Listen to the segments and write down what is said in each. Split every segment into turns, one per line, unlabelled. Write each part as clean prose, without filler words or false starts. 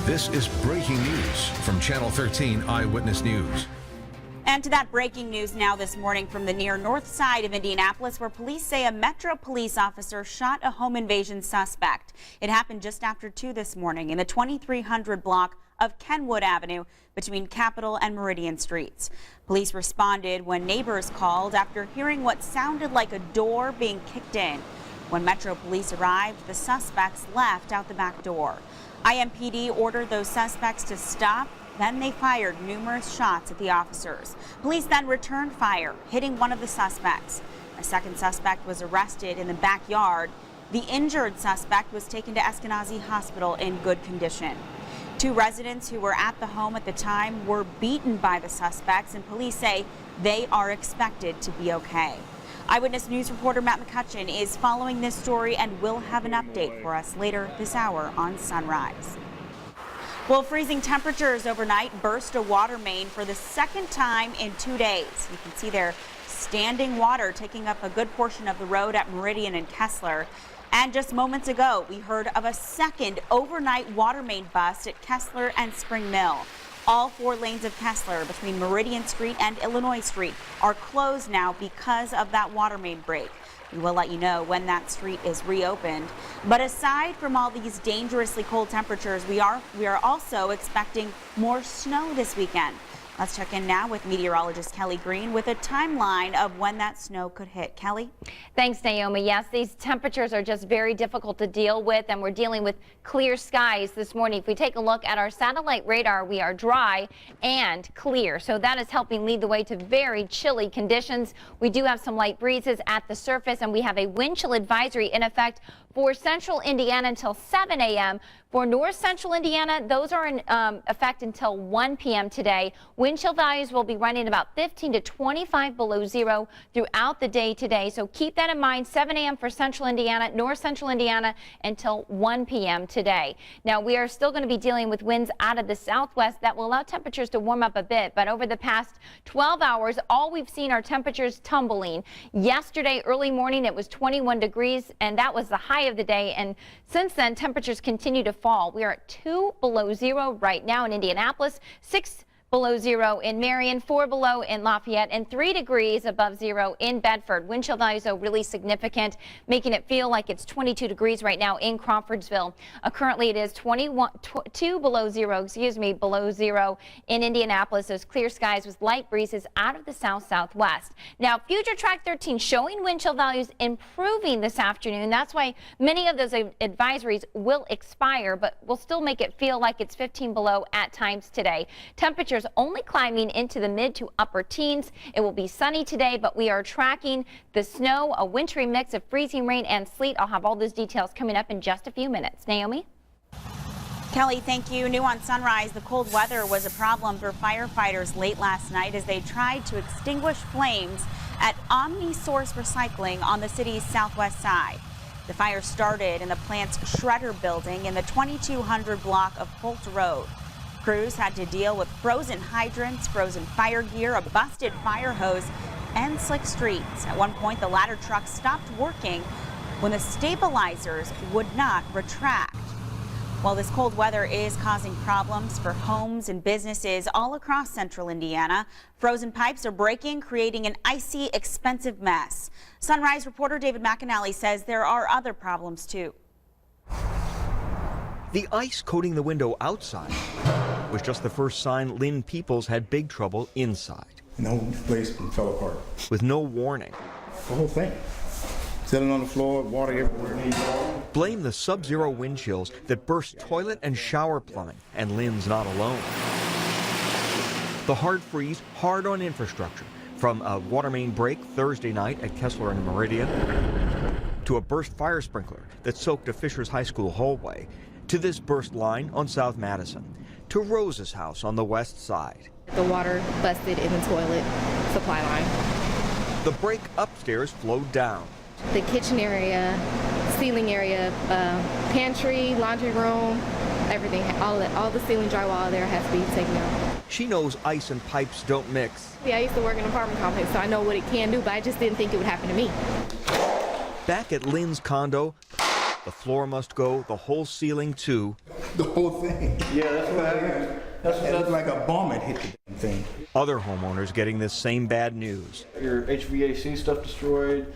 This is breaking news from Channel 13 Eyewitness News.
And to that breaking news now this morning from the near north side of Indianapolis, where police say a Metro police officer shot a home invasion suspect. It happened just after 2 this morning in the 2300 block of Kenwood Avenue between Capitol and Meridian Streets. Police responded when neighbors called after hearing what sounded like a door being kicked in. When Metro police arrived, the suspects left out the back door. IMPD ordered those suspects to stop. Then they fired numerous shots at the officers. Police then returned fire, hitting one of the suspects. A second suspect was arrested in the backyard. The injured suspect was taken to Eskenazi Hospital in good condition. 2 residents who were at the home at the time were beaten by the suspects, and police say they are expected to be okay. Eyewitness News reporter Matt McCutcheon is following this story and will have an update for us later this hour on Sunrise. Well, freezing temperatures overnight burst a water main for the second time in 2 days. You can see there standing water taking up a good portion of the road at Meridian and Kessler. And just moments ago, we heard of a second overnight water main bust at Kessler and Spring Mill. All 4 lanes of Kessler between Meridian Street and Illinois Street are closed now because of that water main break. We will let you know when that street is reopened. But aside from all these dangerously cold temperatures, we are also expecting more snow this weekend. Let's check in now with meteorologist Kelly Green with a timeline of when that snow could hit. Kelly?
Thanks, Naomi. Yes, these temperatures are just very difficult to deal with, and we're dealing with clear skies this morning. If we take a look at our satellite radar, we are dry and clear, so that is helping lead the way to very chilly conditions. We do have some light breezes at the surface, and we have a wind chill advisory in effect for central Indiana until 7 a.m. For north central Indiana, those are in effect until 1 p.m. today. Wind chill values will be running about 15 to 25 below zero throughout the day today. So keep that in mind. 7 a.m. for central Indiana, north central Indiana until 1 p.m. today. Now, we are still going to be dealing with winds out of the southwest that will allow temperatures to warm up a bit. But over the past 12 hours, all we've seen are temperatures tumbling. Yesterday, early morning, it was 21 degrees, and that was the high of the day. And since then, temperatures continue to fall. We are at 2 below zero right now in Indianapolis, 6 below zero in Marion, 4 below in Lafayette, and 3 degrees above zero in Bedford. Wind chill values are really significant, making it feel like it's 22 degrees right now in Crawfordsville. Currently, it is 2 below zero, below zero in Indianapolis. Those clear skies with light breezes out of the south-southwest. Now, Future Track 13 showing wind chill values improving this afternoon. That's why many of those advisories will expire, but will still make it feel like it's 15 below at times today. Temperatures only climbing into the mid to upper teens. It will be sunny today, but we are tracking the snow, a wintry mix of freezing rain and sleet. I'll have all those details coming up in just a few minutes. Naomi?
Kelly, thank you. New on Sunrise, the cold weather was a problem for firefighters late last night as they tried to extinguish flames at OmniSource Recycling on the city's southwest side. The fire started in the plant's shredder building in the 2200 block of Holt Road. Crews had to deal with frozen hydrants, frozen fire gear, a busted fire hose, and slick streets. At one point, the ladder truck stopped working when the stabilizers would not retract. While this cold weather is causing problems for homes and businesses all across central Indiana, frozen pipes are breaking, creating an icy, expensive mess. Sunrise reporter David McAnally says there are other problems too.
The ice coating the window outside was just the first sign Lynn Peoples had big trouble inside.
And the whole place fell apart.
With no warning.
The whole thing. Sitting on the floor, water everywhere.
Blame the sub-zero wind chills that burst toilet and shower plumbing, and Lynn's not alone. The hard freeze hard on infrastructure, from a water main break Thursday night at Kessler and Meridian, to a burst fire sprinkler that soaked a Fishers High School hallway, to this burst line on South Madison, to Rose's house on the west side.
The water busted in the toilet supply line.
The break upstairs flowed down.
The kitchen area, ceiling area, pantry, laundry room, everything, all the ceiling drywall there has to be taken out.
She knows ice and pipes don't mix.
Yeah, I used to work in an apartment complex, so I know what it can do, but I just didn't think it would happen to me.
Back at Lynn's condo, the floor must go, the whole ceiling too.
the whole thing.
Yeah, that's what happened.
It looked like a bomb had hit the damn thing.
Other homeowners getting this same bad news.
Your HVAC stuff destroyed,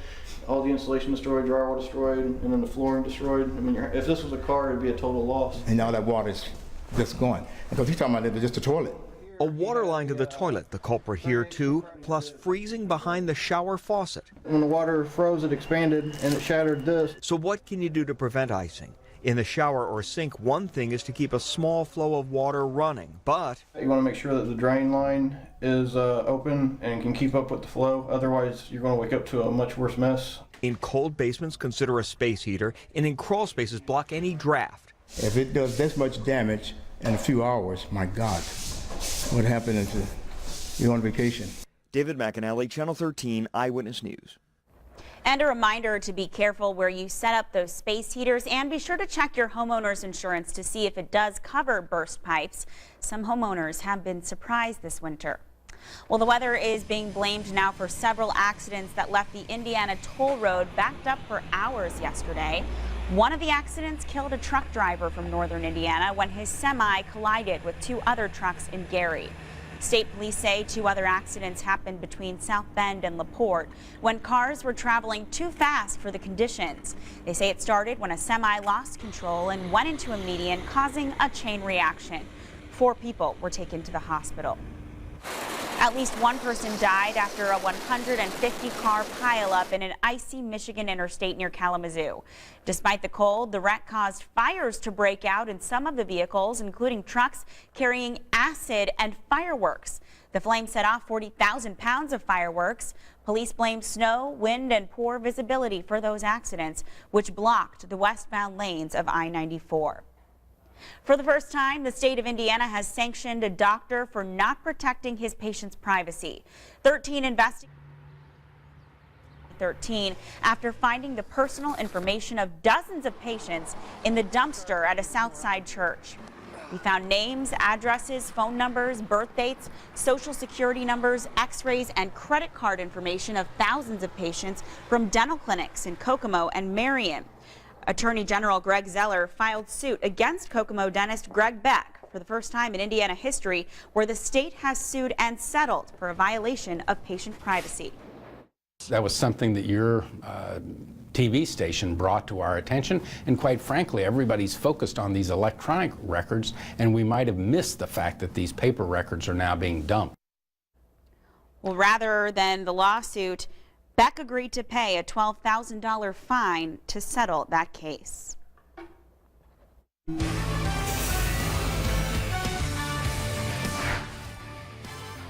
all the insulation destroyed, drywall destroyed, and then the flooring destroyed. I mean, if this was a car, it'd be a total loss.
And all that water's just gone. Because he's talking about it was just a toilet.
A water line to the toilet, the culprit here too, plus freezing behind the shower faucet.
When the water froze, it expanded and it shattered this.
So what can you do to prevent icing? In the shower or sink, one thing is to keep a small flow of water running, but
You want to make sure that the drain line is open and can keep up with the flow. Otherwise, you're going to wake up to a much worse mess.
in cold basements, consider a space heater, and in crawl spaces, block any draft.
If it does this much damage in a few hours, my God, what happened is you're on vacation.
David McAnally, Channel 13 Eyewitness News.
And a reminder to be careful where you set up those space heaters, and be sure to check your homeowner's insurance to see if it does cover burst pipes. Some homeowners have been surprised this winter. Well, the weather is being blamed now for several accidents that left the Indiana toll road backed up for hours yesterday. One of the accidents killed a truck driver from northern Indiana when his semi collided with two other trucks in Gary. State police say two other accidents happened between South Bend and LaPorte when cars were traveling too fast for the conditions. They say it started when a semi lost control and went into a median, causing a chain reaction. 4 people were taken to the hospital. At least one person died after a 150-car pileup in an icy Michigan interstate near Kalamazoo. Despite the cold, the wreck caused fires to break out in some of the vehicles, including trucks carrying acid and fireworks. The flames set off 40,000 pounds of fireworks. Police blame snow, wind, and poor visibility for those accidents, which blocked the westbound lanes of I-94. For the first time, the state of Indiana has sanctioned a doctor for not protecting his patient's privacy. 13 investigators after finding the personal information of dozens of patients in the dumpster at a Southside church. We found names, addresses, phone numbers, birth dates, social security numbers, x-rays, and credit card information of thousands of patients from dental clinics in Kokomo and Marion. Attorney General Greg Zeller filed suit against Kokomo dentist Greg Beck for the first time in Indiana history, where the state has sued and settled for a violation of patient privacy.
That was something that your TV station brought to our attention, and quite frankly, everybody's focused on these electronic records, and we might have missed the fact that these paper records are now being dumped.
Well, rather than the lawsuit, Beck agreed to pay a $12,000 fine to settle that case.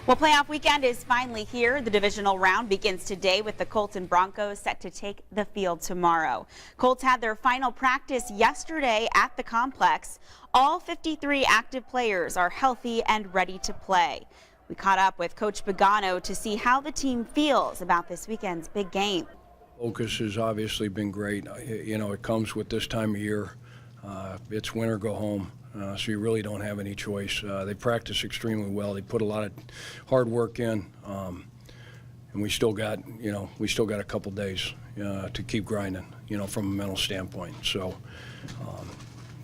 Well, playoff weekend is finally here. The divisional round begins today with the Colts and Broncos set to take the field tomorrow. Colts had their final practice yesterday at the complex. All 53 active players are healthy and ready to play. We caught up with Coach Pagano to see how the team feels about this weekend's big game.
Focus has obviously been great. You know, it comes with this time of year. It's win or go home, so you really don't have any choice. They practice extremely well. They put a lot of hard work in, and we still got a couple days to keep grinding, from a mental standpoint. So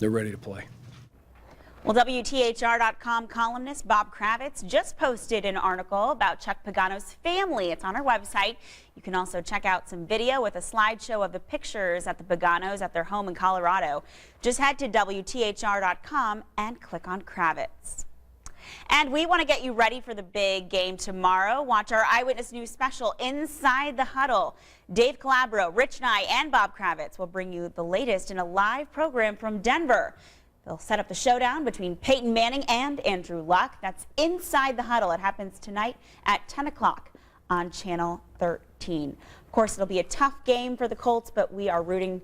they're ready to play.
Well, WTHR.com columnist Bob Kravitz just posted an article about Chuck Pagano's family. It's on our website. You can also check out some video with a slideshow of the pictures at the Paganos at their home in Colorado. Just head to WTHR.com and click on Kravitz. And we want to get you ready for the big game tomorrow. Watch our Eyewitness News special, Inside the Huddle. Dave Calabro, Rich Nye, and Bob Kravitz will bring you the latest in a live program from Denver. They'll set up the showdown between Peyton Manning and Andrew Luck. That's Inside the Huddle. It happens tonight at 10 o'clock on Channel 13. Of course, it'll be a tough game for the Colts, but we are rooting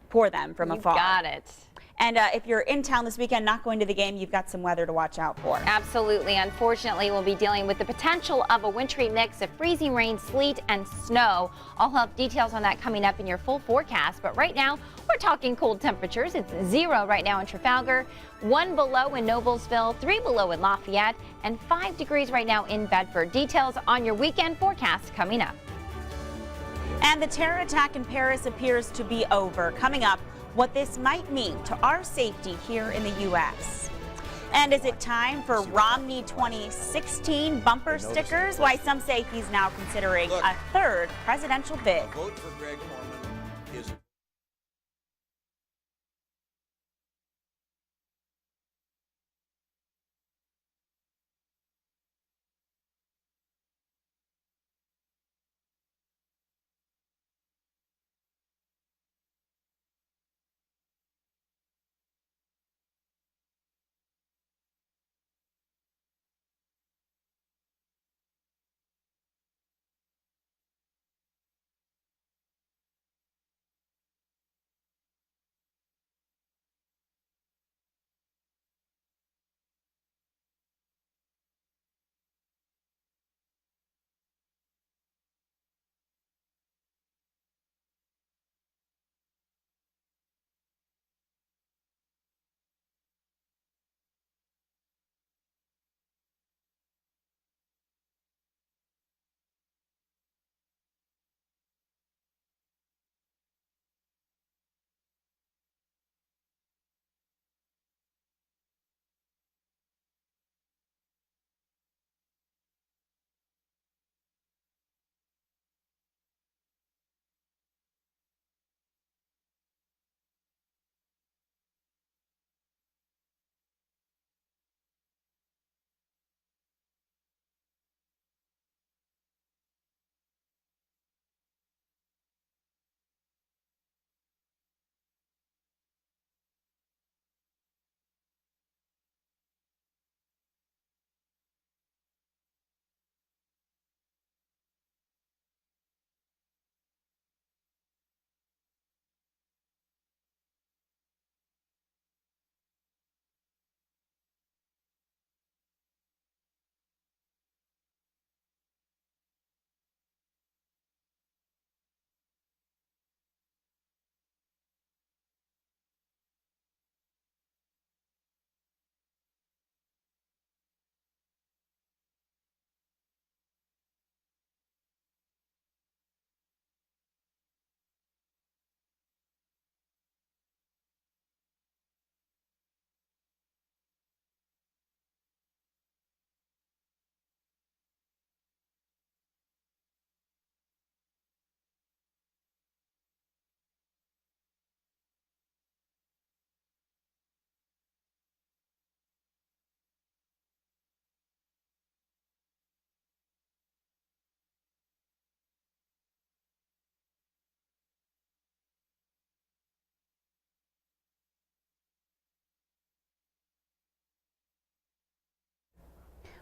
for them from afar.
You got it.
And if you're in town this weekend, not going to the game, you've got some weather to watch out for.
Absolutely. Unfortunately, we'll be dealing with the potential of a wintry mix of freezing rain, sleet, and snow. I'll have details on that coming up in your full forecast. But right now, we're talking cold temperatures. It's 0 right now in Trafalgar, 1 below in Noblesville, 3 below in Lafayette, and 5 degrees right now in Bedford. Details on your weekend forecast coming up.
And the terror attack in Paris appears to be over. Coming up, what this might mean to our safety here in the U.S. And is it time for Romney 2016 bumper stickers? Why, some say he's now considering a third presidential bid.
Vote for Greg Norman is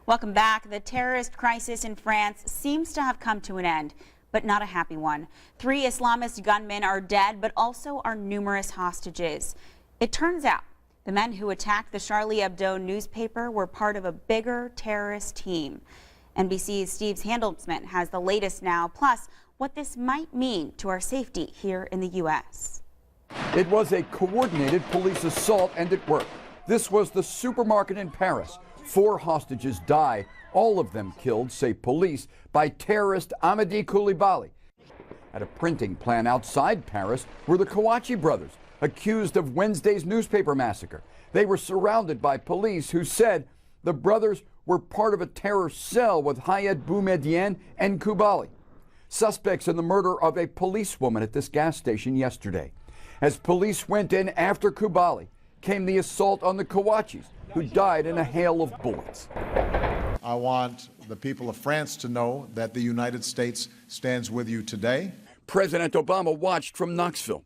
Welcome back. The terrorist crisis in France seems to have come to an end, but not a happy one. 3 Islamist gunmen are dead, but also are numerous hostages. It turns out the men who attacked the Charlie Hebdo newspaper were part of a bigger terrorist team. NBC's Steve Handelsman has the latest now, plus what this might mean to our safety here in the U.S.
It was a coordinated police assault and it worked. This was the supermarket in Paris. 4 hostages die, all of them killed, say police, by terrorist Amadi Coulibaly. At a printing plant outside Paris were the Kouachi brothers, accused of Wednesday's newspaper massacre. They were surrounded by police who said the brothers were part of a terror cell with Hayat Boumediene and Coulibaly, suspects in the murder of a policewoman at this gas station yesterday. As police went in after Coulibaly, came the assault on the Kouachis, who died in a hail of bullets.
I want the people of France to know that the United States stands with you today.
President Obama watched from Knoxville.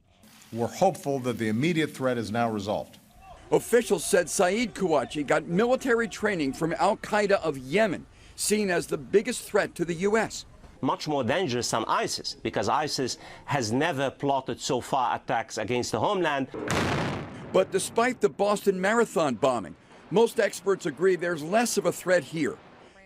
We're hopeful that the immediate threat is now resolved.
Officials said Saeed Kouachi got military training from Al-Qaeda of Yemen, seen as the biggest threat to the U.S.
Much more dangerous than ISIS, because ISIS has never plotted so far attacks against the homeland.
But despite the Boston Marathon bombing, most experts agree there's less of a threat here,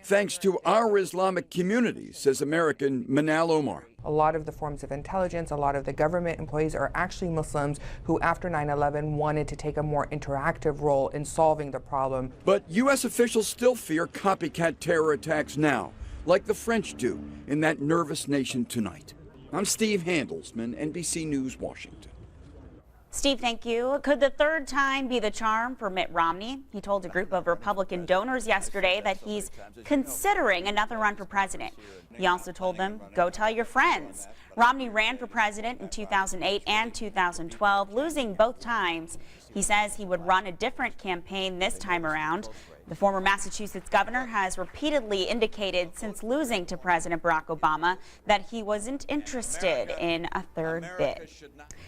thanks to our Islamic community, says American Manal Omar.
A lot of the forms of intelligence, a lot of the government employees are actually Muslims who, after 9/11, wanted to take a more interactive role in solving the problem.
But U.S. officials still fear copycat terror attacks now, like the French do in that nervous nation tonight. I'm Steve Handelsman, NBC News, Washington.
Steve, thank you. Could the third time be the charm for Mitt Romney? He told a group of Republican donors yesterday that he's considering another run for president. He also told them, go tell your friends. Romney ran for president in 2008 and 2012, losing both times. He says he would run a different campaign this time around. The former Massachusetts governor has repeatedly indicated since losing to President Barack Obama that he wasn't interested in a third bid.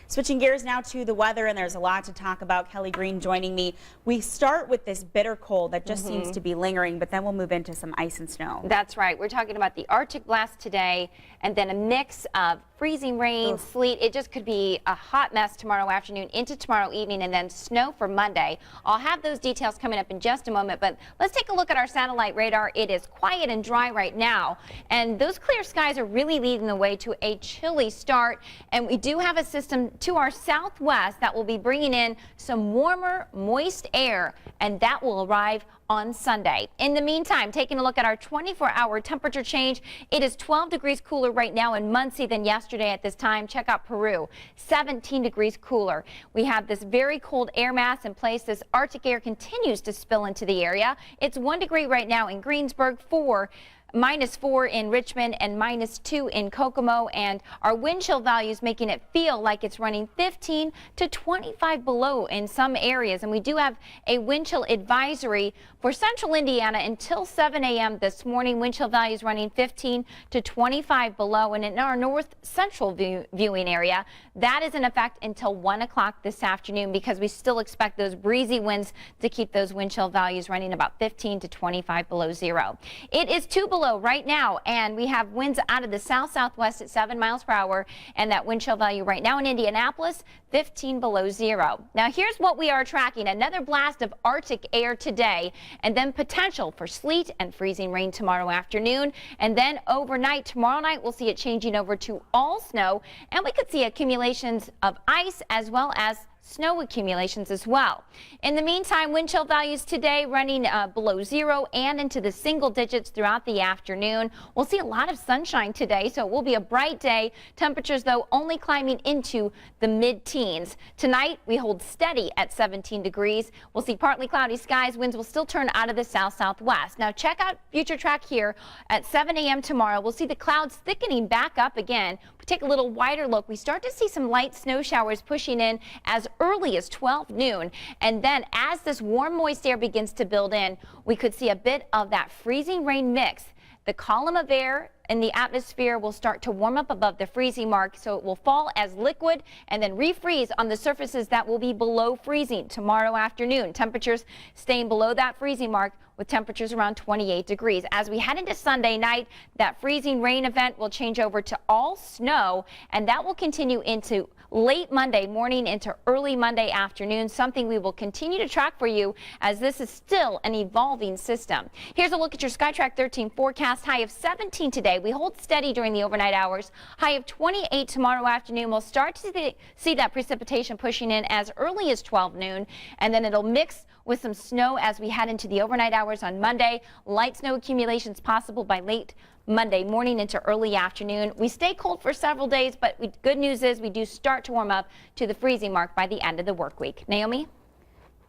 Switching gears now to the weather, and there's a lot to talk about. Kelly Green joining me. We start with this bitter cold that just seems to be lingering, but then we'll move into some ice and snow.
That's right. We're talking about the Arctic blast today, and then a mix of freezing rain, sleet. It just could be a hot mess tomorrow afternoon into tomorrow evening, and then snow for Monday. I'll have those details coming up in just a moment, but let's take a look at our satellite radar. It is quiet and dry right now, and those clear skies are really leading the way to a chilly start, and we do have a system to our southwest that will be bringing in some warmer, moist air, and that will arrive on Sunday. In the meantime, taking a look at our 24-hour temperature change, it is 12 degrees cooler right now in Muncie than yesterday at this time. Check out Peru, 17 degrees cooler. We have this very cold air mass in place. This Arctic air continues to spill into the area. It's 1 degree right now in Greensburg, -4 in Richmond, and -2 in Kokomo, and our wind chill values making it feel like it's running 15 to 25 below in some areas. And we do have a wind chill advisory for central Indiana until 7 a.m. this morning. Wind chill values running 15 to 25 below, and in our north central viewing area, that is in effect until 1 o'clock this afternoon, because we still expect those breezy winds to keep those wind chill values running about 15 to 25 below zero. It is 2 below right now, and we have winds out of the south-southwest at 7 miles per hour, and that wind chill value right now in Indianapolis, 15 below zero. Now here's what we are tracking: another blast of Arctic air today, and then potential for sleet and freezing rain tomorrow afternoon, and then overnight tomorrow night we'll see it changing over to all snow, and we could see accumulations of ice as well as snow accumulations as well. In the meantime, wind chill values today running below zero and into the single digits throughout the afternoon. We'll see a lot of sunshine today, so it will be a bright day. Temperatures, though, only climbing into the mid-teens. Tonight, we hold steady at 17 degrees. We'll see partly cloudy skies. Winds will still turn out of the south-southwest. Now, check out future track here at 7 a.m. tomorrow. We'll see the clouds thickening back up again. We take a little wider look. We start to see some light snow showers pushing in as early as 12 noon. And then as this warm, moist air begins to build in, we could see a bit of that freezing rain mix. The column of air in the atmosphere will start to warm up above the freezing mark, so it will fall as liquid and then refreeze on the surfaces that will be below freezing tomorrow afternoon. Temperatures staying below that freezing mark with temperatures around 28 degrees. As we head into Sunday night, that freezing rain event will change over to all snow, and that will continue into late Monday morning into early Monday afternoon, something we will continue to track for you as this is still an evolving system. Here's a look at your SkyTrack 13 forecast. High of 17 today. We hold steady during the overnight hours. High of 28 tomorrow afternoon. We'll start to see that precipitation pushing in as early as 12 noon, and then it'll mix with some snow as we head into the overnight hours on Monday. Light snow accumulations possible by late Monday morning into early afternoon. We stay cold for several days, but good news is we do start to warm up to the freezing mark by the end of the work week. Naomi?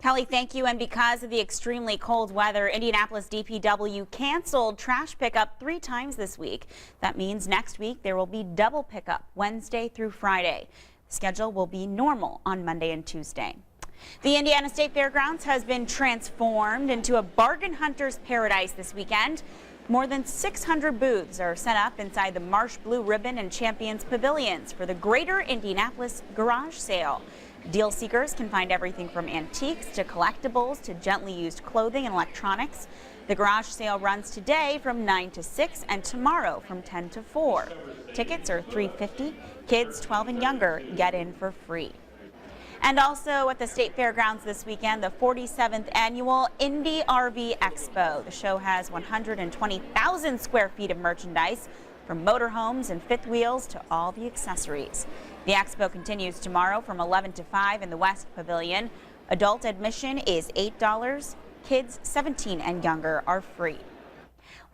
Kelly, thank you. And because of the extremely cold weather, Indianapolis DPW canceled trash pickup 3 times this week. That means next week there will be double pickup Wednesday through Friday. The schedule will be normal on Monday and Tuesday. The Indiana State Fairgrounds has been transformed into a bargain hunter's paradise this weekend. More than 600 booths are set up inside the Marsh Blue Ribbon and Champions pavilions for the Greater Indianapolis Garage Sale. Deal seekers can find everything from antiques to collectibles to gently used clothing and electronics. The garage sale runs today from 9 to 6 and tomorrow from 10 to 4. Tickets are $3.50. Kids 12 and younger get in for free. And also at the State Fairgrounds this weekend, the 47th annual Indy RV Expo. The show has 120,000 square feet of merchandise, from motorhomes and fifth wheels to all the accessories. The expo continues tomorrow from 11 to 5 in the West Pavilion. Adult admission is $8. Kids 17 and younger are free.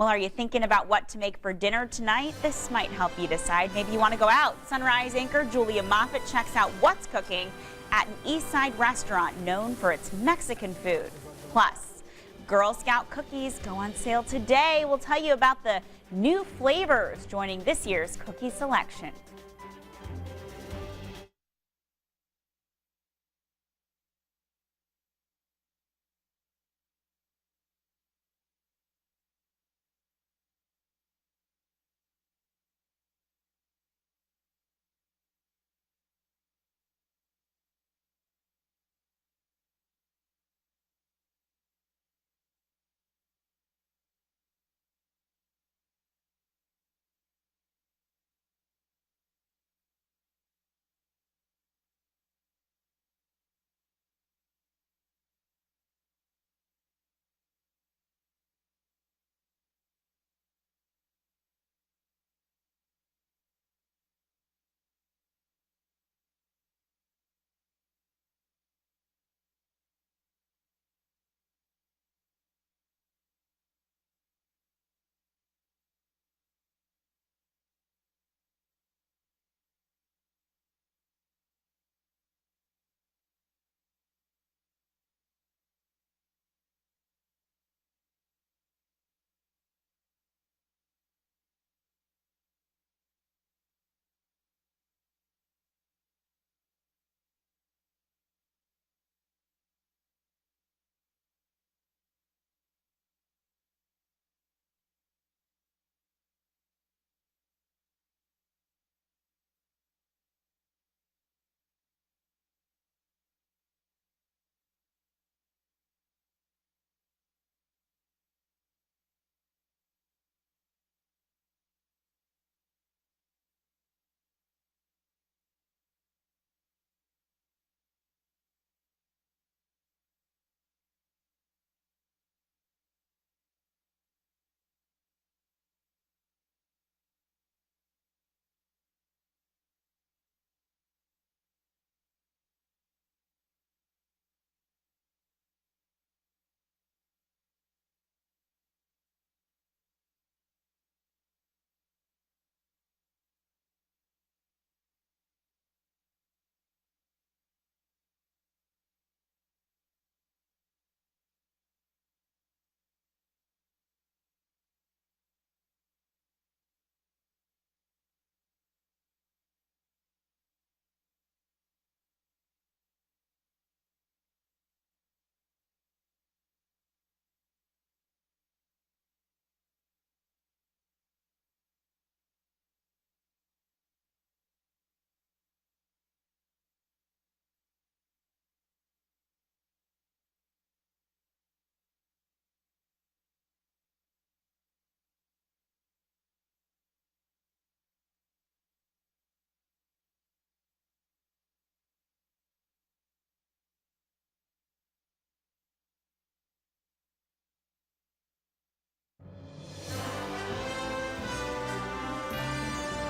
Well, are you thinking about what to make for dinner tonight? This might help you decide. Maybe you want to go out. Sunrise anchor Julia Moffett checks out what's cooking at an East Side restaurant known for its Mexican food. Plus, Girl Scout cookies go on sale today. We'll tell you about the new flavors joining this year's cookie selection.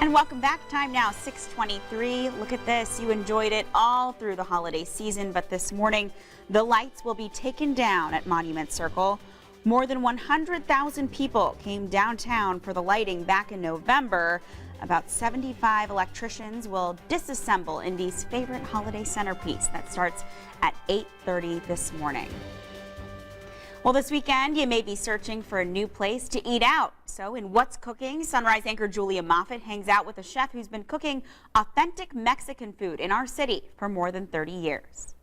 And welcome back. Time now 6:23. Look at this. You enjoyed it all through the holiday season, but this morning the lights will be taken down at Monument Circle. More than 100,000 people came downtown for the lighting back in November. About 75 electricians will disassemble Indy's favorite holiday centerpiece. That starts at 8:30 this morning. Well, this weekend, you may be searching for a new place to eat out. So in What's Cooking, Sunrise anchor Julia Moffett hangs out with a chef who's been cooking authentic Mexican food in our city for more than 30 years.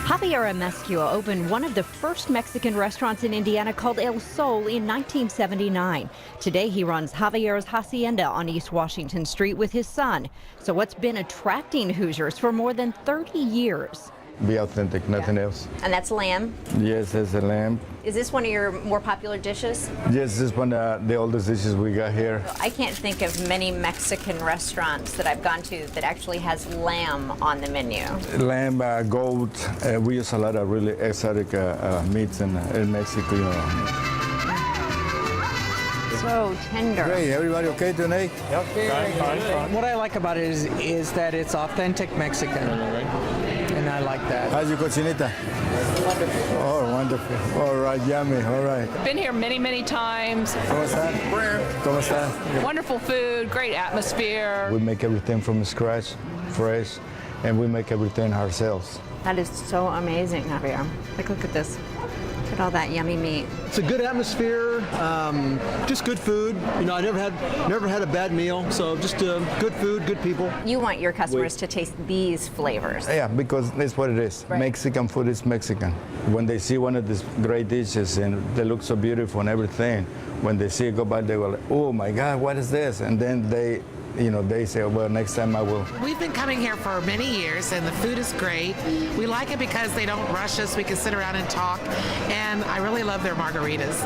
Javier Amezcua opened one of the first Mexican restaurants in Indiana called El Sol in 1979. Today he runs Javier's Hacienda on East Washington Street with his son. So what's been attracting Hoosiers for more than 30 years?
Be authentic, nothing else.
And that's lamb?
Yes, it's a lamb.
Is this one of your more popular dishes?
Yes, this is one of the oldest dishes we got here.
I can't think of many Mexican restaurants that I've gone to that actually has lamb on the menu.
Lamb, goat, we use a lot of really exotic meats in Mexico. You know.
So tender.
Great, everybody okay today?
Yep. Fine. What I like about it is that it's authentic Mexican. And I like that.
How's your cochinita?
Wonderful.
Oh, wonderful. All right, yummy. All right.
Been here many, many times.
¿Cómo está? ¿Cómo está?
Wonderful food, great atmosphere.
We make everything from scratch, fresh, and we make everything ourselves.
That is so amazing, Javier. Like, look at this. Look at all that yummy meat.
It's a good atmosphere, just good food. You know, I never had a bad meal. So just good food, good people.
You want your customers to taste these flavors.
Yeah, because that's what it is.
Right.
Mexican food is Mexican. When they see one of these great dishes and they look so beautiful and everything, when they see it go by, they go like, oh my God, what is this? And then they say, well, next time I will.
We've been coming here for many years, and the food is great. We like it because they don't rush us. We can sit around and talk, and I really love their margaritas.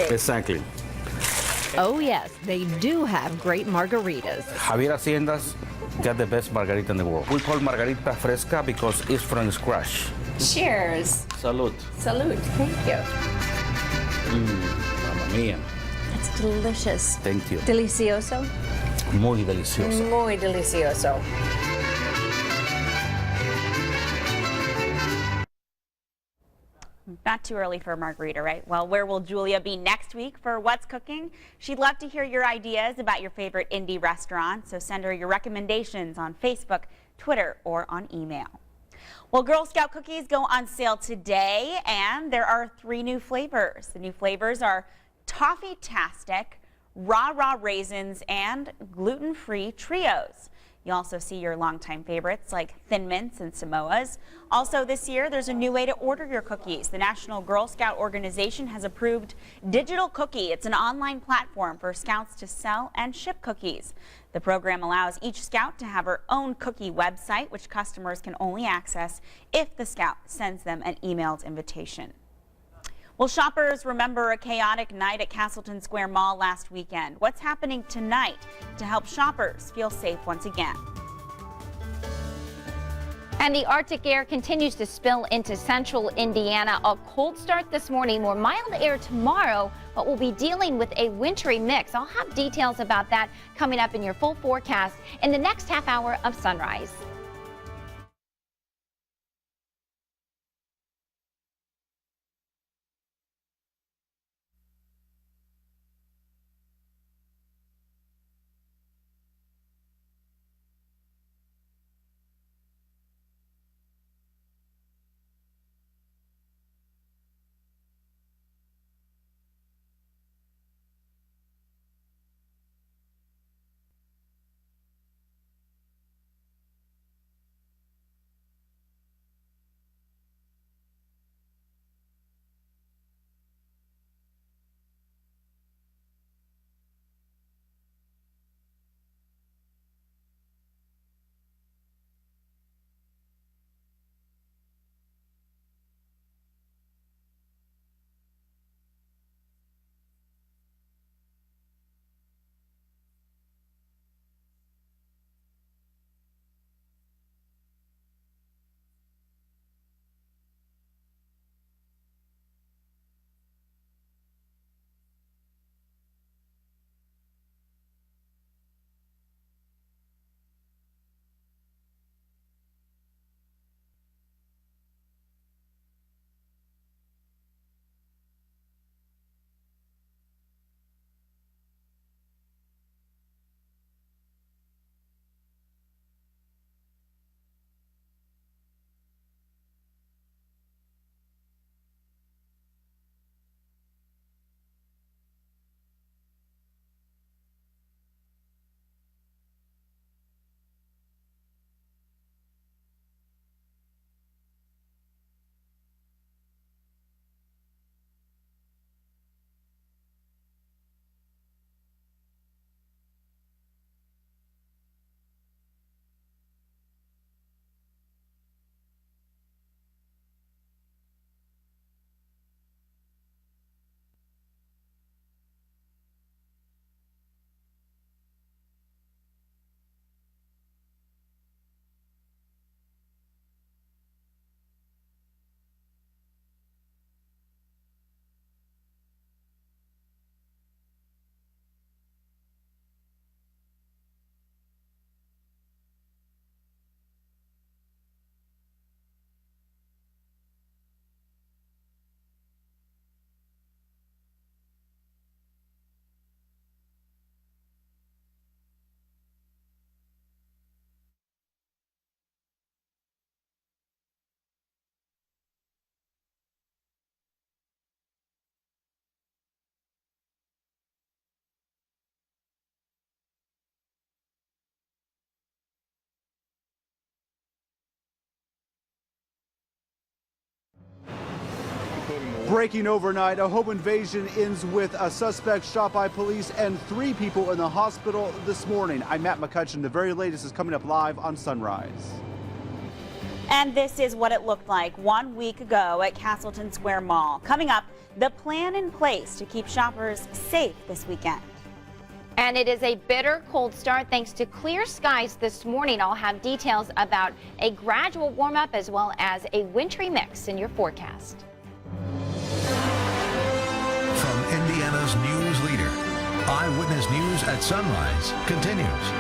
Exactly.
Oh yes, they do have great margaritas.
Javier Haciendas got the best margarita in the world. We call margarita fresca because it's from scratch.
Cheers.
Salud.
Salud. Thank you.
Mamma mia.
It's delicious.
Thank you.
Delicioso.
Muy delicioso.
Muy delicioso.
Not too early for a margarita, right? Well, where will Julia be next week for What's Cooking? She'd love to hear your ideas about your favorite indie restaurant, so send her your recommendations on Facebook, Twitter, or on email. Well, Girl Scout cookies go on sale today, and there are 3 new flavors. The new flavors are Toffee-tastic, Raw Raisins, and gluten-free Trios. You also see your longtime favorites like Thin Mints and Samoas. Also this year, there's a new way to order your cookies. The National Girl Scout Organization has approved Digital Cookie. It's an online platform for Scouts to sell and ship cookies. The program allows each Scout to have her own cookie website, which customers can only access if the Scout sends them an emailed invitation. Well, shoppers remember a chaotic night at Castleton Square Mall last weekend. What's happening tonight to help shoppers feel safe once again?
And the Arctic air continues to spill into central Indiana. A cold start this morning, more mild air tomorrow, but we'll be dealing with a wintry mix. I'll have details about that coming up in your full forecast in the next half hour of Sunrise.
Breaking overnight, a home invasion ends with a suspect shot by police and 3 people in the hospital this morning. I'm Matt McCutcheon. The very latest is coming up live on Sunrise.
And this is what it looked like 1 week ago at Castleton Square Mall. Coming up, the plan in place to keep shoppers safe this weekend.
And it is a bitter cold start thanks to clear skies this morning. I'll have details about a gradual warm up as well as a wintry mix in your forecast.
From Indiana's news leader, Eyewitness News at Sunrise continues.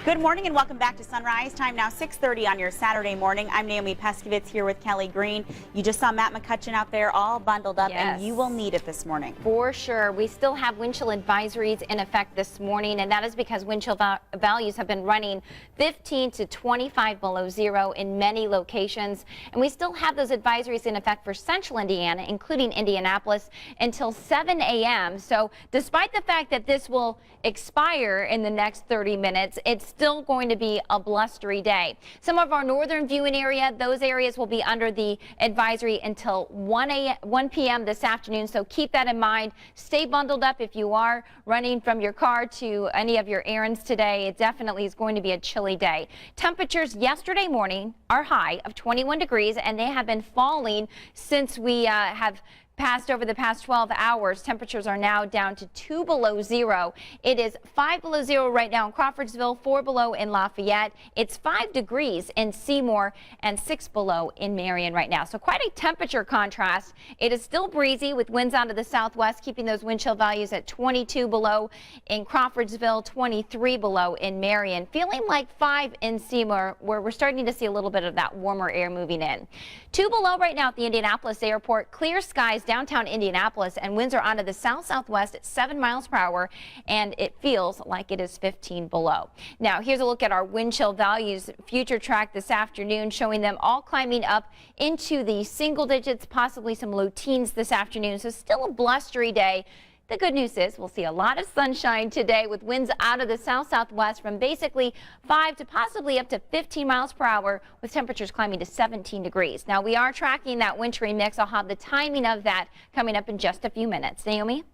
Good morning and welcome back to Sunrise. Time now 6:30 on your Saturday morning. I'm Naomi Peskovitz here with Kelly Green. You just saw Matt McCutcheon out there all bundled up, and you will need it this morning.
For sure. We still have wind chill advisories in effect this morning, and that is because wind chill values have been running 15 to 25 below zero in many locations. And we still have those advisories in effect for central Indiana, including Indianapolis, until 7 a.m. So despite the fact that this will expire in the next 30 minutes, it's still going to be a blustery day. Some of our northern viewing area, those areas will be under the advisory until 1 p.m. this afternoon. So keep that in mind. Stay bundled up if you are running from your car to any of your errands today. It definitely is going to be a chilly day. Temperatures yesterday morning are high of 21 degrees, and they have been falling since we have passed over the past 12 hours. Temperatures are now down to 2 below zero. It is 5 below zero right now in Crawfordsville, 4 below in Lafayette. It's 5 degrees in Seymour and 6 below in Marion right now. So quite a temperature contrast. It is still breezy with winds out of the southwest, keeping those wind chill values at 22 below in Crawfordsville, 23 below in Marion. Feeling like 5 in Seymour, where we're starting to see a little bit of that warmer air moving in. 2 below right now at the Indianapolis airport. Clear skies downtown Indianapolis, and winds are onto the south-southwest at 7 miles per hour, and it feels like it is 15 below. Now, here's a look at our wind chill values. Future track this afternoon showing them all climbing up into the single digits, possibly some low teens this afternoon. So still a blustery day. The good news is we'll see a lot of sunshine today with winds out of the south-southwest from basically 5 to possibly up to 15 miles per hour, with temperatures climbing to 17 degrees. Now, we are tracking that wintry mix. I'll have the timing of that coming up in just a few minutes. Naomi?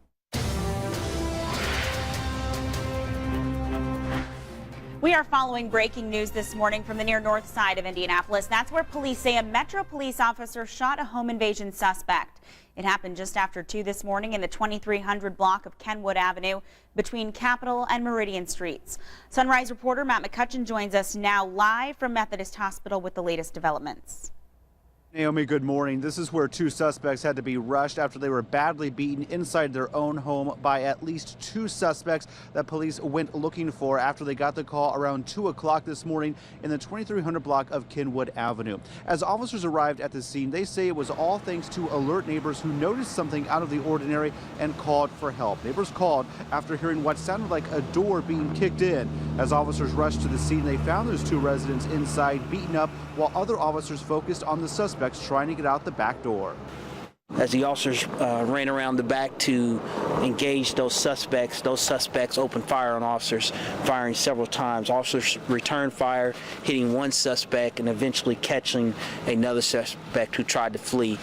We are following breaking news this morning from the near north side of Indianapolis. That's where police say a Metro police officer shot a home invasion suspect. It happened just after 2 this morning in the 2300 block of Kenwood Avenue between Capitol and Meridian Streets. Sunrise reporter Matt McCutcheon joins us now live from Methodist Hospital with the latest developments.
Naomi, good morning. This is where 2 suspects had to be rushed after they were badly beaten inside their own home by at least 2 suspects that police went looking for after they got the call around 2 o'clock this morning in the 2300 block of Kenwood Avenue. As officers arrived at the scene, they say it was all thanks to alert neighbors who noticed something out of the ordinary and called for help. Neighbors called after hearing what sounded like a door being kicked in. As officers rushed to the scene, they found those 2 residents inside beaten up, while other officers focused on the suspects trying to get out the back door.
As the officers ran around the back to engage those suspects opened fire on officers, firing several times. Officers returned fire, hitting 1 suspect and eventually catching another suspect who tried to flee.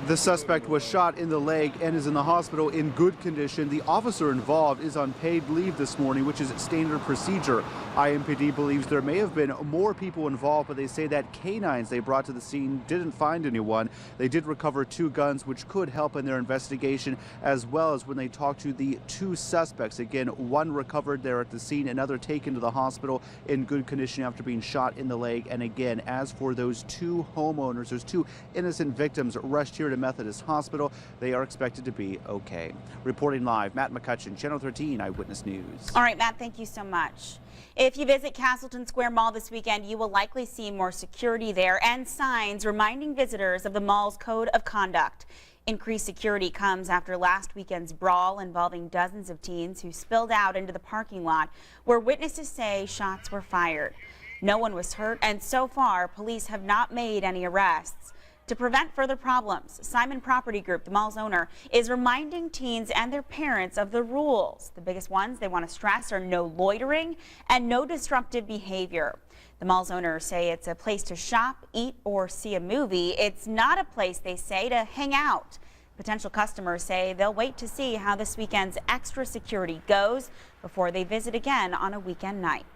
The suspect was shot in the leg and is in the hospital in good condition. The officer involved is on paid leave this morning, which is standard procedure. IMPD believes there may have been more people involved, but they say that canines they brought to the scene didn't find anyone. They did recover 2 guns, which could help in their investigation, as well as when they talked to the 2 suspects. Again, 1 recovered there at the scene, another taken to the hospital in good condition after being shot in the leg. And again, as for those 2 homeowners, those 2 innocent victims rushed here to Methodist Hospital, they are expected to be okay. Reporting live, Matt McCutcheon, Channel 13 Eyewitness News.
All right, Matt, thank you so much. If you visit Castleton Square Mall this weekend, you will likely see more security there and signs reminding visitors of the mall's code of conduct. Increased security comes after last weekend's brawl involving dozens of teens who spilled out into the parking lot, where witnesses say shots were fired. No one was hurt, and so far, police have not made any arrests. To prevent further problems, Simon Property Group, the mall's owner, is reminding teens and their parents of the rules. The biggest ones they want to stress are no loitering and no disruptive behavior. The mall's owners say it's a place to shop, eat, or see a movie. It's not a place, they say, to hang out. Potential customers say they'll wait to see how this weekend's extra security goes before they visit again on a weekend night.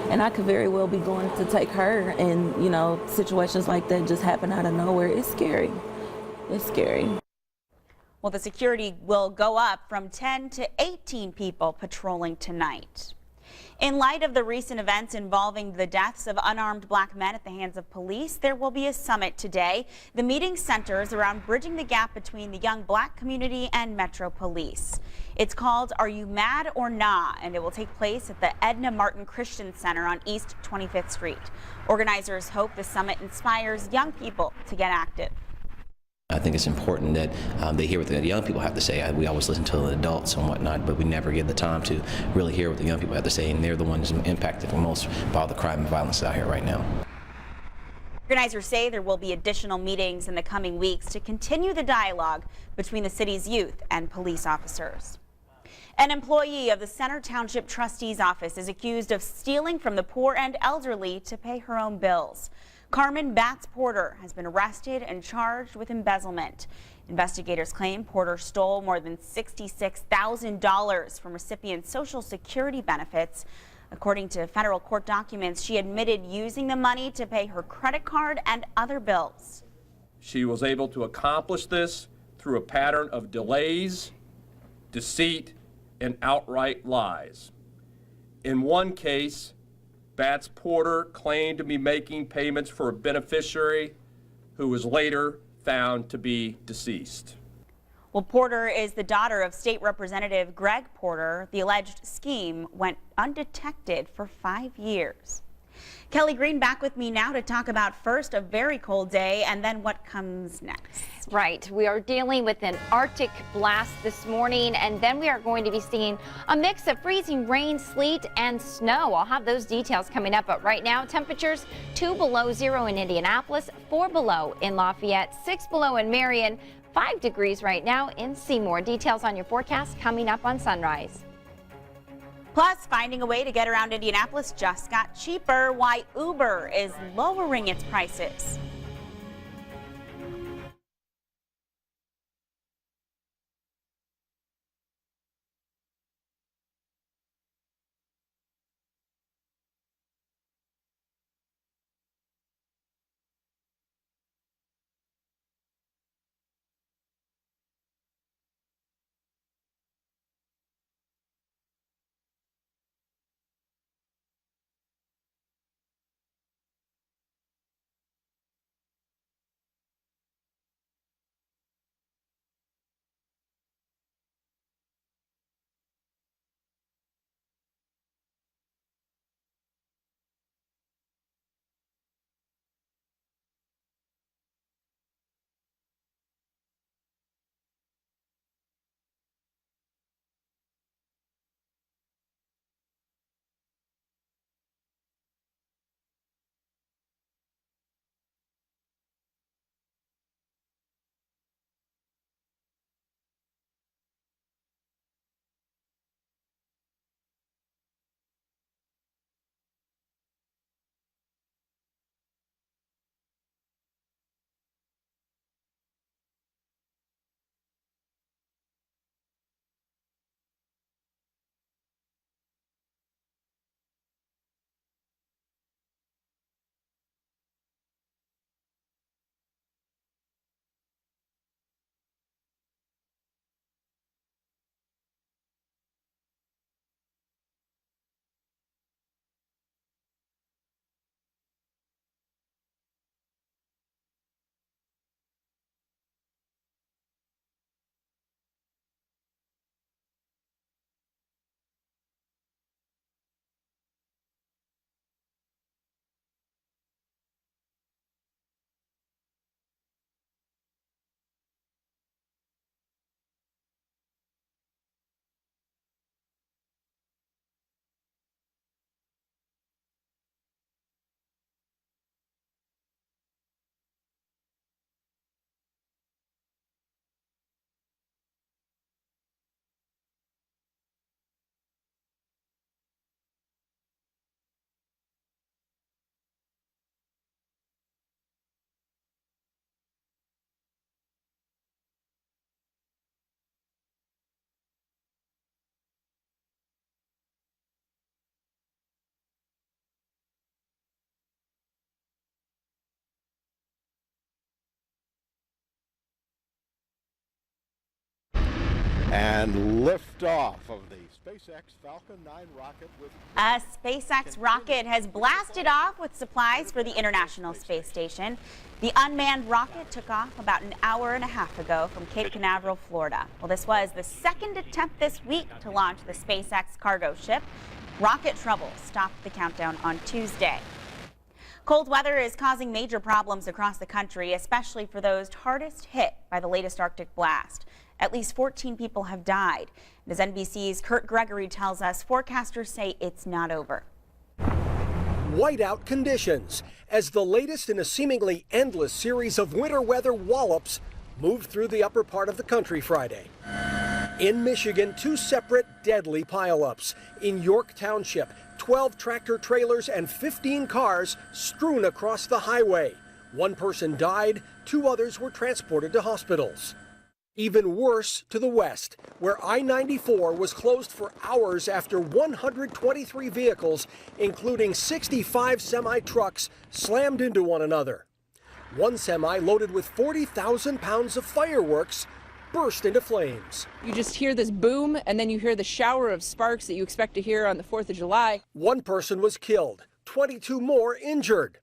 And I could very well be going to take her, and situations like that just happen out of nowhere. It's scary. It's scary.
Well, the security will go up from 10 to 18 people patrolling tonight. In light of the recent events involving the deaths of unarmed black men at the hands of police, there will be a summit today. The meeting centers around bridging the gap between the young black community and Metro Police. It's called Are You Mad or Nah? And it will take place at the Edna Martin Christian Center on East 25th Street. Organizers hope the summit inspires young people to get active.
I think it's important that they hear what the young people have to say. We always listen to the adults and whatnot, but we never give the time to really hear what the young people have to say, and they're the ones impacted the most by all the crime and violence out here right now.
Organizers say there will be additional meetings in the coming weeks to continue the dialogue between the city's youth and police officers. An employee of the Center Township Trustee's office is accused of stealing from the poor and elderly to pay her own bills. Carmen Batts Porter has been arrested and charged with embezzlement. Investigators claim Porter stole more than $66,000 from recipients' Social Security benefits. According to federal court documents, she admitted using the money to pay her credit card and other bills.
She was able to accomplish this through a pattern of delays, deceit, and outright lies. In one case, Batts Porter claimed to be making payments for a beneficiary who was later found to be deceased.
Well, Porter is the daughter of State Representative Greg Porter. The alleged scheme went undetected for 5 years. Kelly Green back with me now to talk about first a very cold day and then what comes next.
Right. We are dealing with an Arctic blast this morning, and then we are going to be seeing a mix of freezing rain, sleet, and snow. I'll have those details coming up, but right now temperatures 2 below zero in Indianapolis, 4 below in Lafayette, 6 below in Marion, 5 degrees right now in Seymour. Details on your forecast coming up on Sunrise.
Plus, finding a way to get around Indianapolis just got cheaper. Why Uber is lowering its prices.
and liftoff of the SpaceX Falcon 9 rocket with...
A SpaceX rocket has blasted off with supplies for the International Space Station. The unmanned rocket took off about an hour and a half ago from Cape Canaveral, Florida. Well, this was the second attempt this week to launch the SpaceX cargo ship. Rocket trouble stopped the countdown on Tuesday. Cold weather is causing major problems across the country, especially for those hardest hit by the latest Arctic blast. At least 14 people have died. And as NBC's Kurt Gregory tells us, forecasters say it's not over.
Whiteout conditions as the latest in a seemingly endless series of winter weather wallops moved through the upper part of the country Friday. In Michigan, 2 separate deadly pileups. In York Township, 12 tractor trailers and 15 cars strewn across the highway. 1 person died, 2 others were transported to hospitals. Even worse to the west, where I-94 was closed for hours after 123 vehicles, including 65 semi-trucks, slammed into one another. One semi loaded with 40,000 pounds of fireworks burst into flames.
You just hear this boom, and then you hear the shower of sparks that you expect to hear on the 4th of July.
1 person was killed, 22 more injured.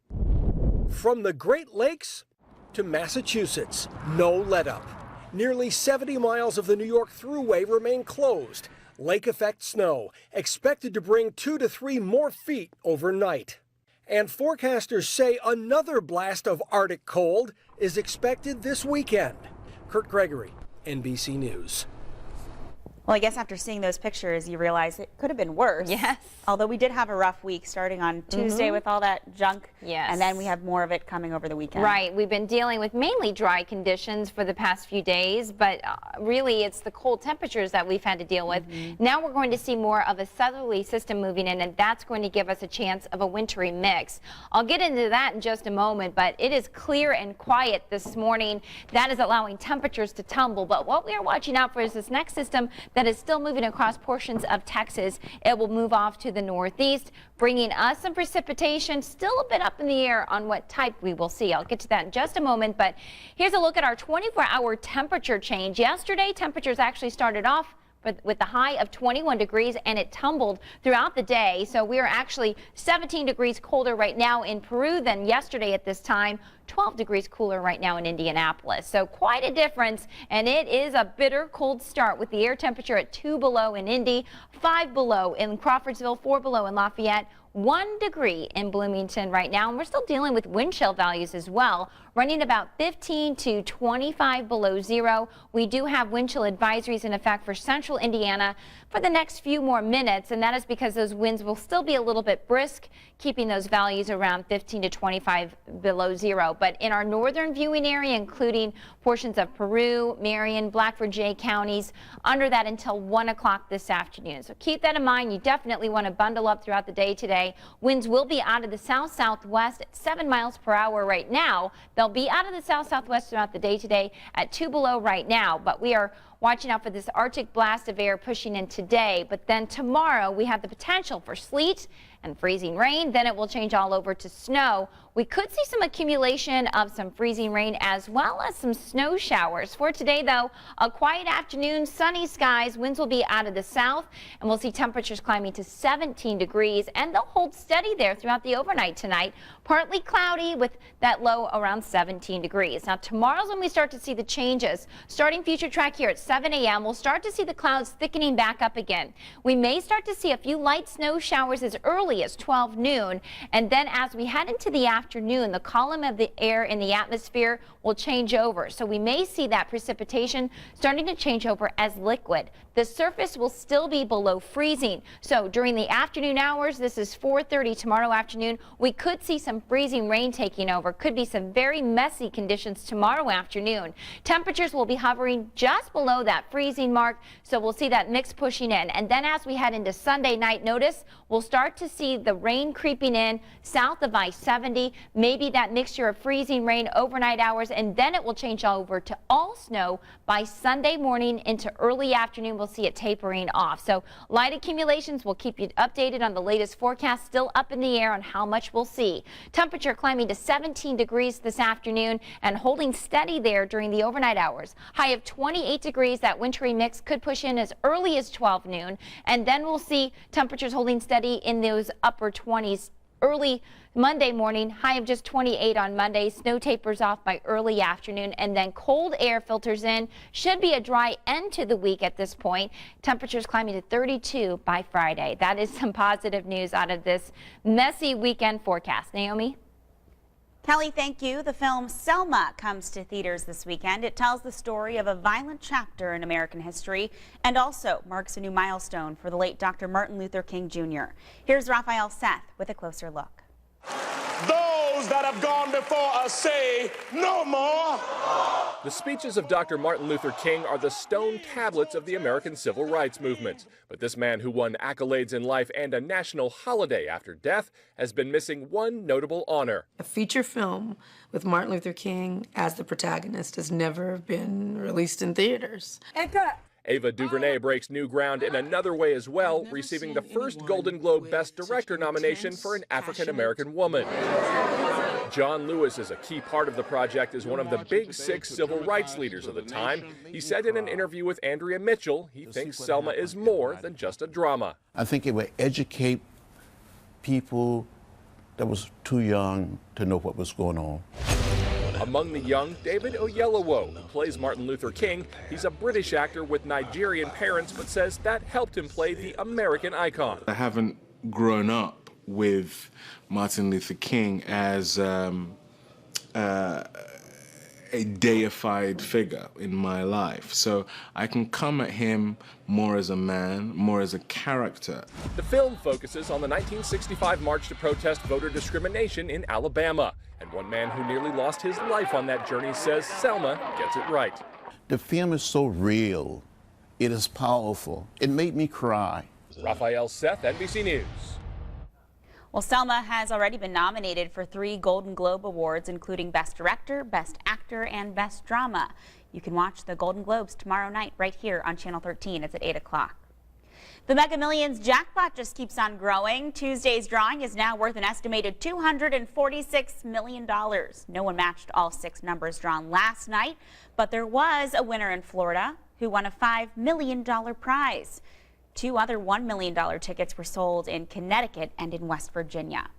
From the Great Lakes to Massachusetts, no let-up. Nearly 70 miles of the New York Thruway remain closed. Lake effect snow expected to bring 2 to 3 more feet overnight. And forecasters say another blast of Arctic cold is expected this weekend. Kurt Gregory, NBC News.
Well, I guess after seeing those pictures, you realize it could have been worse.
Yes.
Although we did have a rough week starting on Tuesday with all that junk.
Yes.
And then we have more of it coming over the weekend.
Right. We've been dealing with mainly dry conditions for the past few days, but really it's the cold temperatures that we've had to deal with. Now we're going to see more of a southerly system moving in, and that's going to give us a chance of a wintry mix. I'll get into that in just a moment, but it is clear and quiet this morning. That is allowing temperatures to tumble. But what we are watching out for is this next system that is still moving across portions of Texas. It will move off to the northeast, bringing us some precipitation, still a bit up in the air on what type we will see. I'll get to that in just a moment, but here's a look at our 24-hour temperature change. Yesterday, temperatures actually started off with the high of 21 degrees, and it tumbled throughout the day. So we are actually 17 degrees colder right now in Peru than yesterday at this time. 12 degrees cooler right now in Indianapolis. So quite a difference, and it is a bitter cold start with the air temperature at 2 below in Indy, 5 below in Crawfordsville, 4 below in Lafayette, 1 degree in Bloomington right now, and we're still dealing with wind chill values as well, running about 15 to 25 below zero. We do have wind chill advisories in effect for central Indiana for the next few more minutes, and that is because those winds will still be a little bit brisk, keeping those values around 15 to 25 below zero. But in our northern viewing area, including portions of Peru, Marion, Blackford, Jay counties, under that until 1 o'clock this afternoon. So keep that in mind. You definitely want to bundle up throughout the day today. Winds will be out of the south-southwest at 7 miles per hour right now. They'll be out of the south-southwest throughout the day today at 2 below right now, but we are watching out for this Arctic blast of air pushing in today. But then tomorrow we have the potential for sleet and freezing rain. Then it will change all over to snow. We could see some accumulation of some freezing rain as well as some snow showers. For today, though, a quiet afternoon, sunny skies. Winds will be out of the south, and we'll see temperatures climbing to 17 degrees, and they'll hold steady there throughout the overnight tonight. Partly cloudy with that low around 17 degrees. Now, tomorrow's when we start to see the changes. Starting future track here at 7 a.m., we'll start to see the clouds thickening back up again. We may start to see a few light snow showers as early as 12 noon, and then as we head into the afternoon, the column of the air in the atmosphere will change over. So we may see that precipitation starting to change over as liquid. The surface will still be below freezing. So during the afternoon hours, this is 4:30 tomorrow afternoon, we could see some freezing rain taking over. Could be some very messy conditions tomorrow afternoon. Temperatures will be hovering just below that freezing mark, so we'll see that mix pushing in. And then as we head into Sunday night, notice we'll start to see the rain creeping in south of I-70, maybe that mixture of freezing rain overnight hours, and then it will change over to all snow by Sunday morning into early afternoon. We'll see it tapering off. So light accumulations will keep you updated on the latest forecast. Still up in the air on how much we'll see. Temperature climbing to 17 degrees this afternoon and holding steady there during the overnight hours. High of 28 degrees. breeze, that wintry mix could push in as early as 12 noon, and then we'll see temperatures holding steady in those upper 20s early Monday morning, high of just 28 on Monday. Snow tapers off by early afternoon, and then cold air filters in. Should be a dry end to the week at this point. Temperatures climbing to 32 by Friday. That is some positive news out of this messy weekend forecast. Naomi?
Kelly, thank you. The film Selma comes to theaters this weekend. It tells the story of a violent chapter in American history and also marks a new milestone for the late Dr. Martin Luther King Jr. Here's Raphael Seth with a closer look.
Those that have gone before us say, no more.
The speeches of Dr. Martin Luther King are the stone tablets of the American civil rights movement. But this man, who won accolades in life and a national holiday after death, has been missing one notable honor.
A feature film with Martin Luther King as the protagonist has never been released in theaters.
Ava DuVernay breaks new ground in another way as well, receiving the first Golden Globe Best Director nomination for an African-American woman. John Lewis is a key part of the project as one of the big six civil rights leaders of the time. He said in an interview with Andrea Mitchell he thinks Selma is more than just a drama.
I think it would educate people that was too young to know what was going on.
Among the young, David Oyelowo, who plays Martin Luther King. He's a British actor with Nigerian parents, but says that helped him play the American icon.
I haven't grown up with Martin Luther King as a deified figure in my life, so I can come at him more as a man, more as a character.
The film focuses on the 1965 march to protest voter discrimination in Alabama, and one man who nearly lost his life on that journey says Selma gets it right.
The film is so real. It is powerful. It made me cry.
Raphael Seth, NBC News.
Well, Selma has already been nominated for 3 Golden Globe Awards, including Best Director, Best Actor, and Best Drama. You can watch the Golden Globes tomorrow night right here on Channel 13. It's at 8 o'clock. The Mega Millions jackpot just keeps on growing. Tuesday's drawing is now worth an estimated $246 million. No one matched all 6 numbers drawn last night, but there was a winner in Florida who won a $5 million prize. 2 other $1 million tickets were sold in Connecticut and in West Virginia.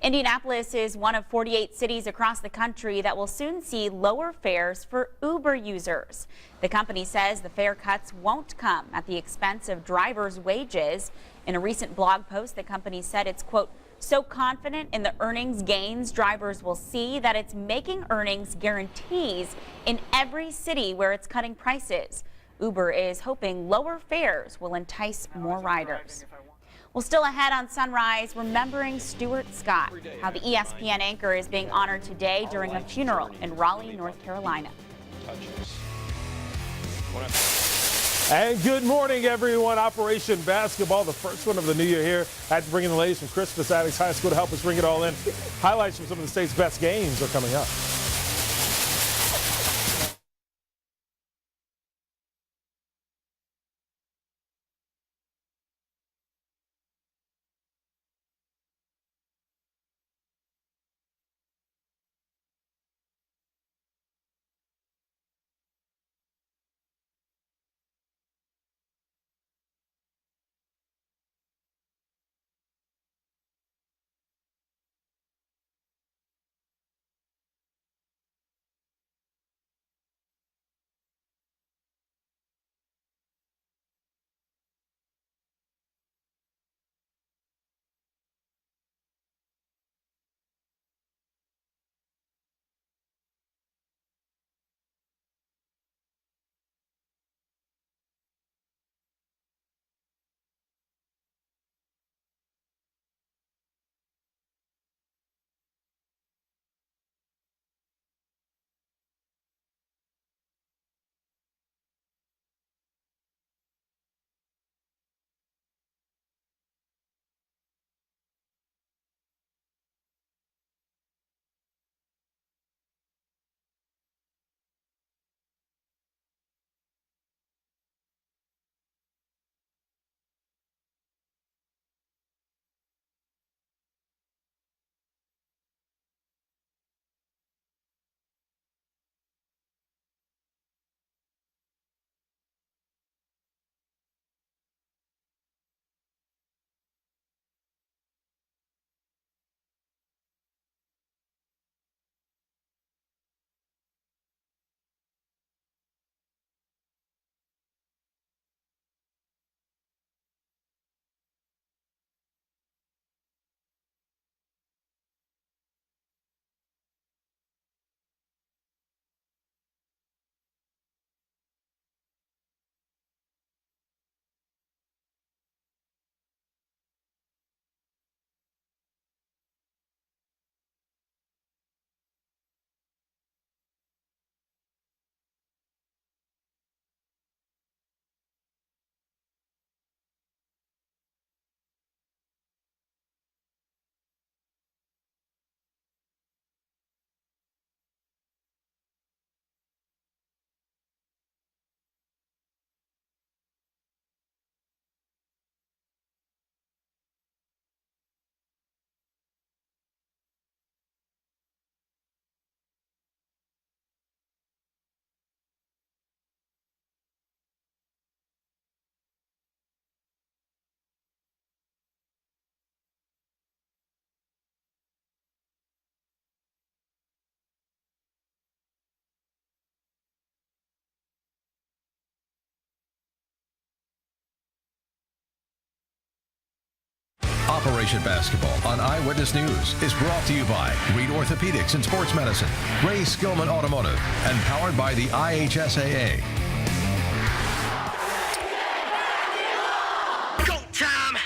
Indianapolis is one of 48 cities across the country that will soon see lower fares for Uber users. The company says the fare cuts won't come at the expense of drivers' wages. In a recent blog post, the company said it's, quote, so confident in the earnings gains drivers will see that it's making earnings guarantees in every city where it's cutting prices. Uber is hoping lower fares will entice more riders. Well, still ahead on Sunrise, remembering Stuart Scott, how the ESPN anchor is being honored today during a funeral in Raleigh, North Carolina.
And good morning, everyone. Operation Basketball, the first one of the new year here. I had to bring in the ladies from Crispus Attucks High School to help us bring it all in. Highlights from some of the state's best games are coming up.
Operation Basketball on Eyewitness News is brought to you by Reed Orthopedics and Sports Medicine, Ray Skillman Automotive, and powered by the IHSAA.
Go time!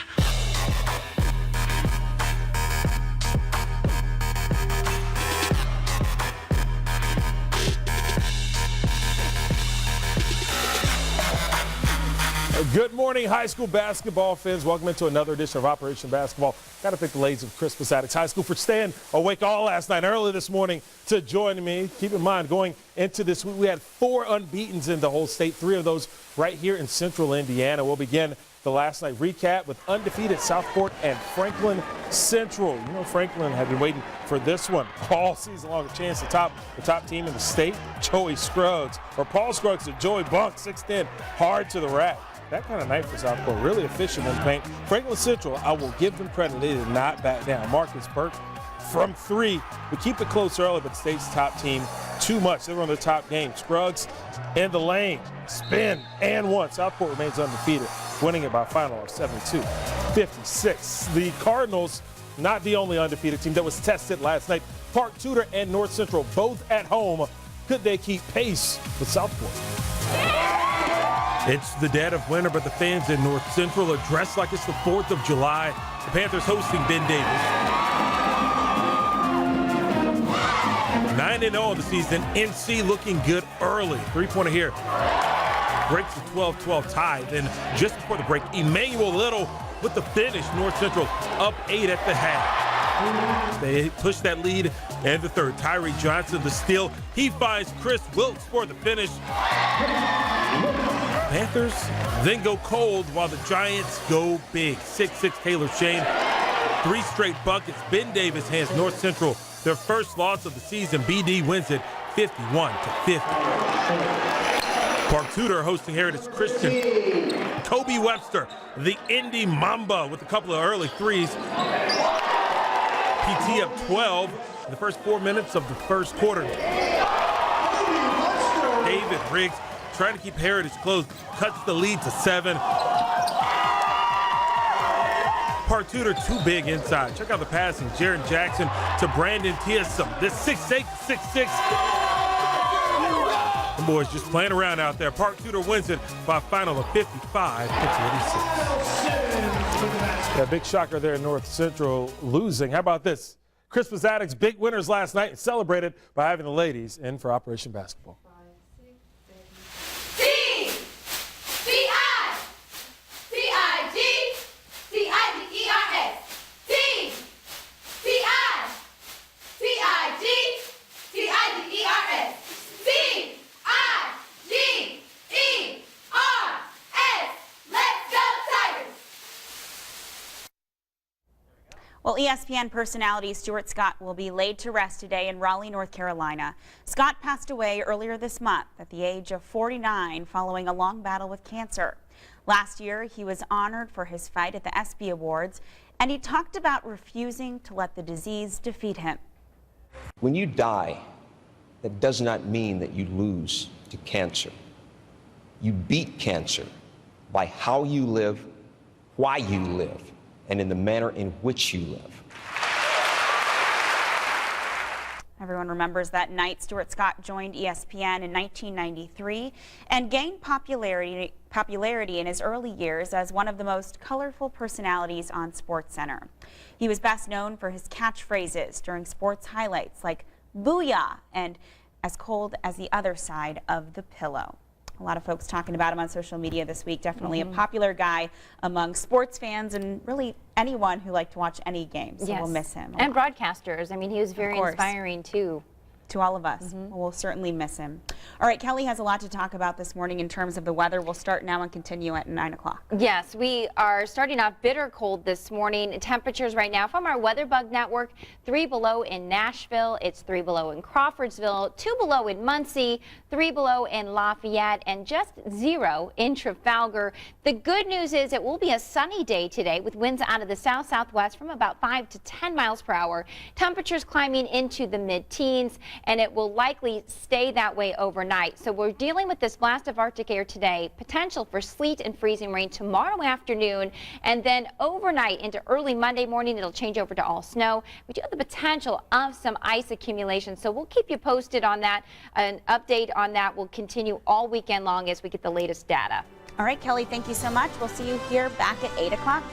Good morning, high school basketball fans. Welcome into another edition of Operation Basketball. Got to thank the ladies of Crispus Attucks High School for staying awake all last night, early this morning to join me. Keep in mind, going into this week, we had 4 unbeatens in the whole state, 3 of those right here in central Indiana. We'll begin the last night recap with undefeated Southport and Franklin Central. You know, Franklin had been waiting for this one all season long, a chance to top the top team in the state. Joey Scruggs, or Paul Scruggs, and Joey Bunk, 6'10", hard to the rack. That kind of night for Southport, really efficient in paint. Franklin Central, I will give them credit, they did not back down. Marcus Burke from 3. We keep it close early, but the state's top team too much. They were on their top game. Scruggs in the lane, spin, and 1. Southport remains undefeated, winning it by a final of 72-56. The Cardinals, not the only undefeated team that was tested last night. Park Tudor and North Central both at home. Could they keep pace with Southport? It's the dead of winter, but the fans in North Central are dressed like it's the 4th of July. The Panthers hosting Ben Davis. 9-0 on the season. NC looking good early. 3-pointer here. Breaks the 12-12 tie. Then just before the break, Emmanuel Little with the finish. North Central up 8 at the half. They push that lead in the third. Tyree Johnson, the steal. He finds Chris Wilkes for the finish. Panthers then go cold while the Giants go big. 6'6" Taylor Shane, 3 straight buckets. Ben Davis hands North Central their first loss of the season. BD wins it 51-50. Park Tudor hosting Heritage Christian. Kobe Webster, the Indy Mamba, with a couple of early threes. PT up 12 in the first 4 minutes of the first quarter. David Riggs, trying to keep Heritage close, cuts the lead to 7. Park Tudor too big inside. Check out the passing. Jaron Jackson to Brandon Tiesom. This 6'8", 6'6". The boys just playing around out there. Park Tudor wins it by a final of 55-46. Yeah, big shocker there in North Central losing. How about this? Crispus Attucks big winners last night and celebrated by having the ladies in for Operation Basketball.
Well, ESPN personality Stuart Scott will be laid to rest today in Raleigh, North Carolina. Scott passed away earlier this month at the age of 49 following a long battle with cancer. Last year, he was honored for his fight at the ESPY Awards, and he talked about refusing to let the disease defeat him.
When you die, that does not mean that you lose to cancer. You beat cancer by how you live, why you live, and in the manner in which you live.
Everyone remembers that night Stuart Scott joined ESPN in 1993 and gained popularity in his early years as one of the most colorful personalities on SportsCenter. He was best known for his catchphrases during sports highlights like "Booyah" and "As cold as the other side of the pillow." A lot of folks talking about him on social media this week. Definitely a popular guy among sports fans and really anyone who liked to watch any games. So we'll miss him.
And broadcasters. I mean, he was very inspiring too.
To all of us. We'll certainly miss him. All right, Kelly has a lot to talk about this morning in terms of the weather. We'll start now and continue at 9 o'clock.
Yes, we are starting off bitter cold this morning. Temperatures right now from our WeatherBug network, 3 below in Nashville. It's 3 below in Crawfordsville, 2 below in Muncie, 3 below in Lafayette, and just 0 in Trafalgar. The good news is it will be a sunny day today with winds out of the south-southwest from about 5 to 10 miles per hour. Temperatures climbing into the mid-teens. and it will likely stay that way overnight. So we're dealing with this blast of Arctic air today, potential for sleet and freezing rain tomorrow afternoon, and then overnight into early Monday morning, it'll change over to all snow. We do have the potential of some ice accumulation, so we'll keep you posted on that. An update on that will continue all weekend long as we get the latest data.
All right, Kelly, thank you so much. We'll see you here back at 8 o'clock.